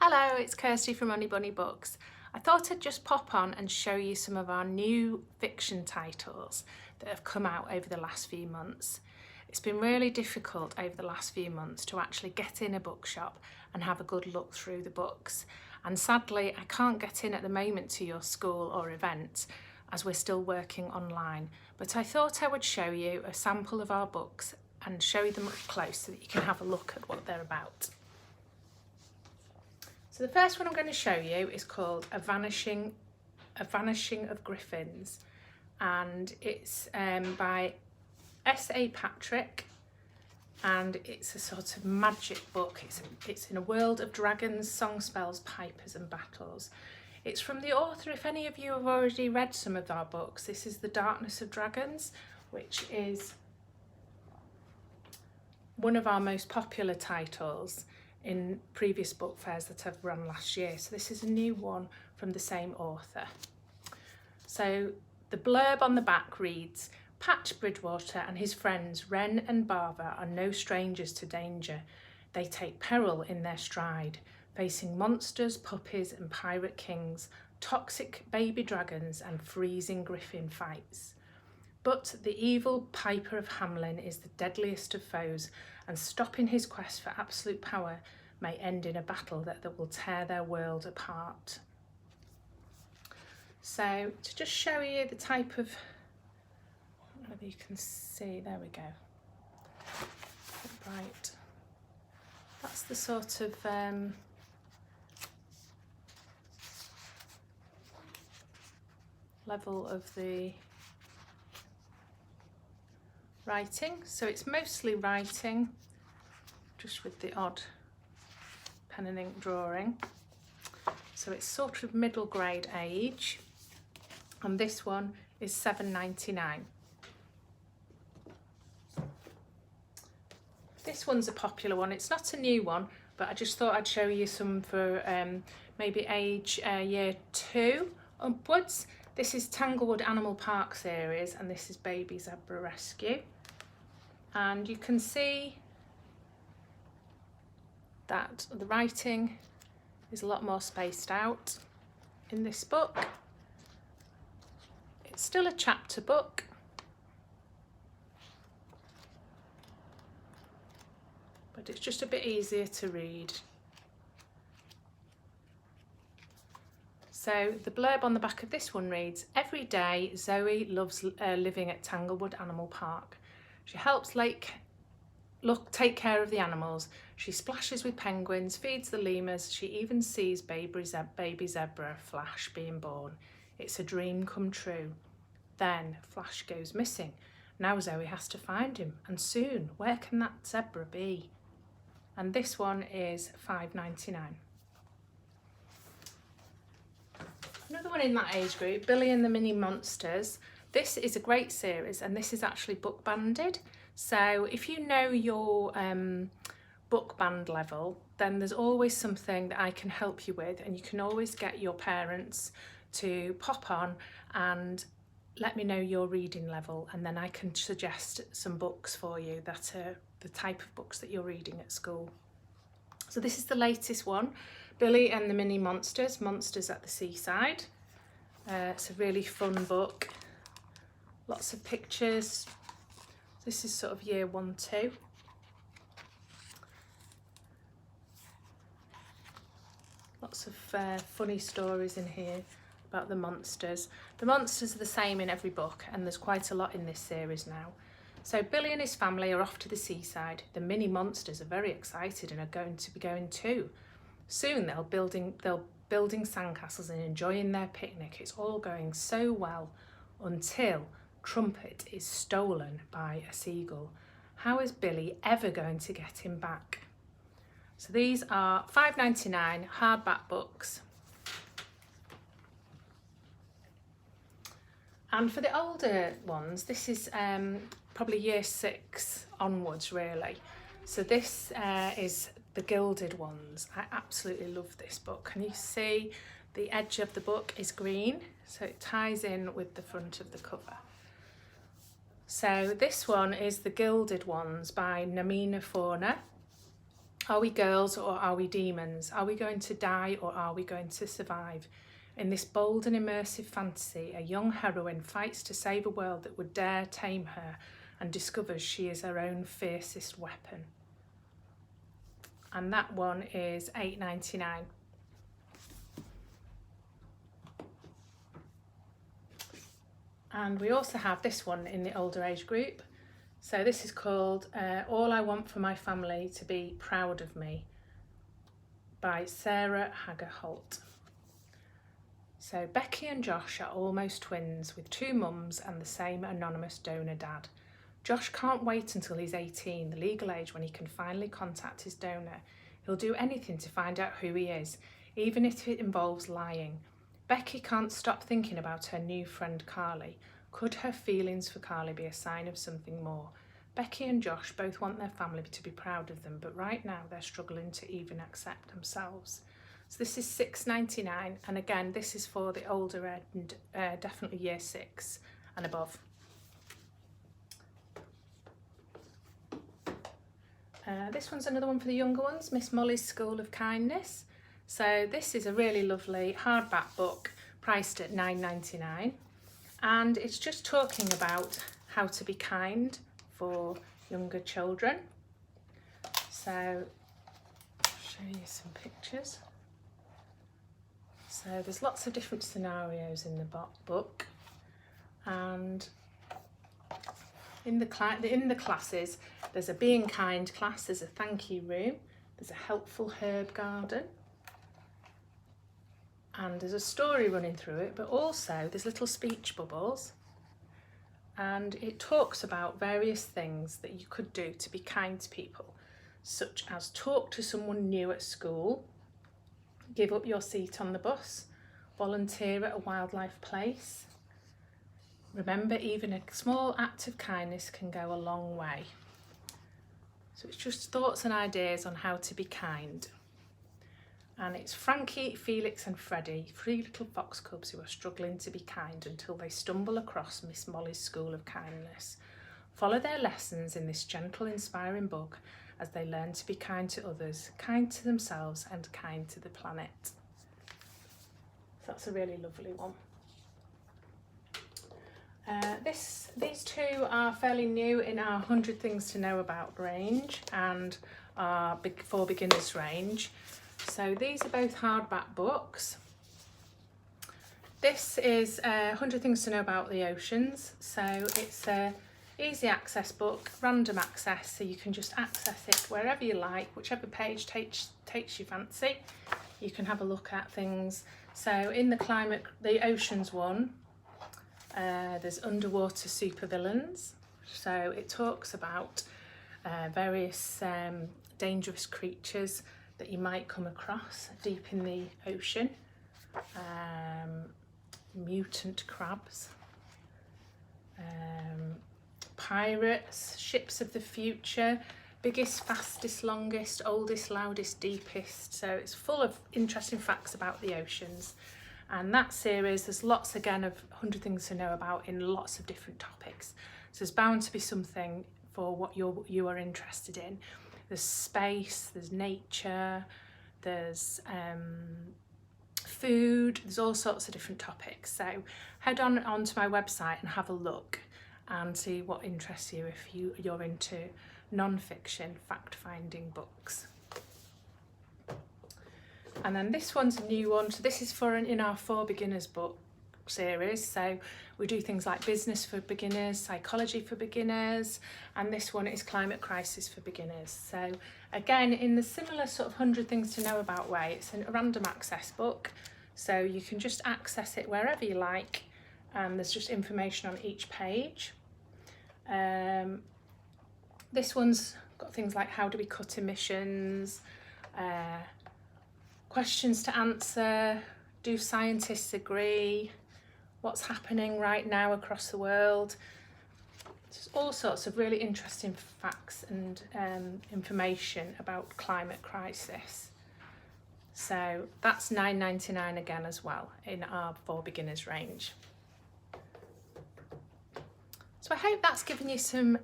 Hello, it's Kirsty from Honey Bunny Books. I thought I'd just pop on and show you some of our new fiction titles that have come out over the last few months. It's been really difficult over the last few months to actually get in a bookshop and have a good look through the books. And sadly, I can't get in at the moment to your school or event as we're still working online. But I thought I would show you a sample of our books and show you them up close so that you can have a look at what they're about. So the first one I'm going to show you is called A Vanishing of Griffins, and it's by S.A. Patrick, and it's a sort of magic book. It's in a world of dragons, song spells, pipers and battles. It's from the author, if any of you have already read some of our books, this is The Darkness of Dragons, which is one of our most popular titles in previous book fairs that I've run last year. So this is a new one from the same author. So the blurb on the back reads, Patch Bridgewater and his friends Wren and Bava are no strangers to danger. They take peril in their stride, facing monsters, puppies and pirate kings, toxic baby dragons and freezing griffin fights. But the evil Piper of Hamelin is the deadliest of foes, and stopping his quest for absolute power may end in a battle that will tear their world apart. So to just show you the type of, I don't know whether you can see, there we go. Right, that's the sort of level of the writing. So it's mostly writing, just with the odd pen and ink drawing. So it's sort of middle grade age, and this one is £7.99. This one's a popular one. It's not a new one, but I just thought I'd show you some for maybe age year 2 upwards. This is Tanglewood Animal Park series, and this is Baby Zebra Rescue. And you can see that the writing is a lot more spaced out in this book. It's still a chapter book, but it's just a bit easier to read. So the blurb on the back of this one reads, every day Zoe loves living at Tanglewood Animal Park. She helps take care of the animals. She splashes with penguins, feeds the lemurs. She even sees baby zebra Flash being born. It's a dream come true. Then Flash goes missing. Now Zoe has to find him, and soon. Where can that zebra be? And this one is £5.99. Another one in that age group, Billy and the Mini Monsters. This is a great series, and this is actually book banded. So if you know your book band level, then there's always something that I can help you with, and you can always get your parents to pop on and let me know your reading level, and then I can suggest some books for you that are the type of books that you're reading at school. So this is the latest one, Billy and the Mini Monsters, Monsters at the Seaside. It's a really fun book, lots of pictures. This is sort of year 1, 2. Lots of funny stories in here about the monsters. The monsters are the same in every book, and there's quite a lot in this series now. So Billy and his family are off to the seaside. The mini monsters are very excited and are going to be going too. Soon they'll building sandcastles and enjoying their picnic. It's all going so well until Trumpet is stolen by a seagull. How is Billy ever going to get him back? So these are £5.99 hardback books. And for the older ones, this is probably year 6 onwards really. So this is The Gilded Ones. I absolutely love this book. Can you see the edge of the book is green? So it ties in with the front of the cover. So this one is The Gilded Ones by Namina Fauna, Are we girls or are we demons? Are we going to die or are we going to survive? In this bold and immersive fantasy, a young heroine fights to save a world that would dare tame her and discovers she is her own fiercest weapon. And that one is £8.99. And we also have this one in the older age group. So this is called All I Want for My Family to Be Proud of Me by Sarah Hager Holt. So Becky and Josh are almost twins with two mums and the same anonymous donor dad. Josh can't wait until he's 18, the legal age when he can finally contact his donor. He'll do anything to find out who he is, even if it involves lying. Becky can't stop thinking about her new friend Carly. Could her feelings for Carly be a sign of something more? Becky and Josh both want their family to be proud of them, but right now they're struggling to even accept themselves. So this is £6.99, and again, this is for the older end, definitely year 6 and above. This one's another one for the younger ones, Miss Molly's School of Kindness. So this is a really lovely hardback book priced at £9.99, and it's just talking about how to be kind for younger children. So I'll show you some pictures. So there's lots of different scenarios in the book, and in the classes, there's a being kind class, there's a thank you room, there's a helpful herb garden, and there's a story running through it, but also there's little speech bubbles, and it talks about various things that you could do to be kind to people, such as talk to someone new at school, give up your seat on the bus, volunteer at a wildlife place. Remember, even a small act of kindness can go a long way. So it's just thoughts and ideas on how to be kind. And it's Frankie, Felix and Freddie, 3 little fox cubs who are struggling to be kind until they stumble across Miss Molly's School of Kindness. Follow their lessons in this gentle, inspiring book as they learn to be kind to others, kind to themselves and kind to the planet. So that's a really lovely one. These two are fairly new in our 100 Things to Know About range and our For Beginners range. So these are both hardback books. This is 100 Things to Know About the Oceans. So it's a easy access book, random access, so you can just access it wherever you like, whichever page takes your fancy. You can have a look at things. So in the oceans one, there's underwater supervillains. So it talks about various dangerous creatures that you might come across deep in the ocean. Mutant crabs, pirates, ships of the future, biggest, fastest, longest, oldest, loudest, deepest. So it's full of interesting facts about the oceans. And that series, there's lots again of 100 Things to Know About in lots of different topics. So there's bound to be something for what you are interested in. There's space, there's nature, there's food, there's all sorts of different topics. So head onto my website and have a look and see what interests you if you're into non-fiction fact-finding books. And then this one's a new one. So this is in our For Beginners book series. So we do things like business for beginners, psychology for beginners, and this one is climate crisis for beginners. So again, in the similar sort of 100 Things to Know About way, it's a random access book. So you can just access it wherever you like, and there's just information on each page. This one's got things like how do we cut emissions, questions to answer, do scientists agree, what's happening right now across the world. There's all sorts of really interesting facts and information about climate crisis. So that's £9.99 again as well in our For Beginners range. So I hope that's given you some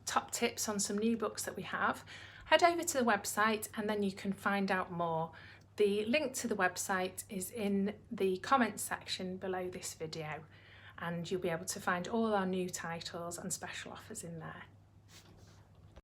top tips on some new books that we have. head over to the website and then you can find out more. The link to the website is in the comments section below this video, and you'll be able to find all our new titles and special offers in there.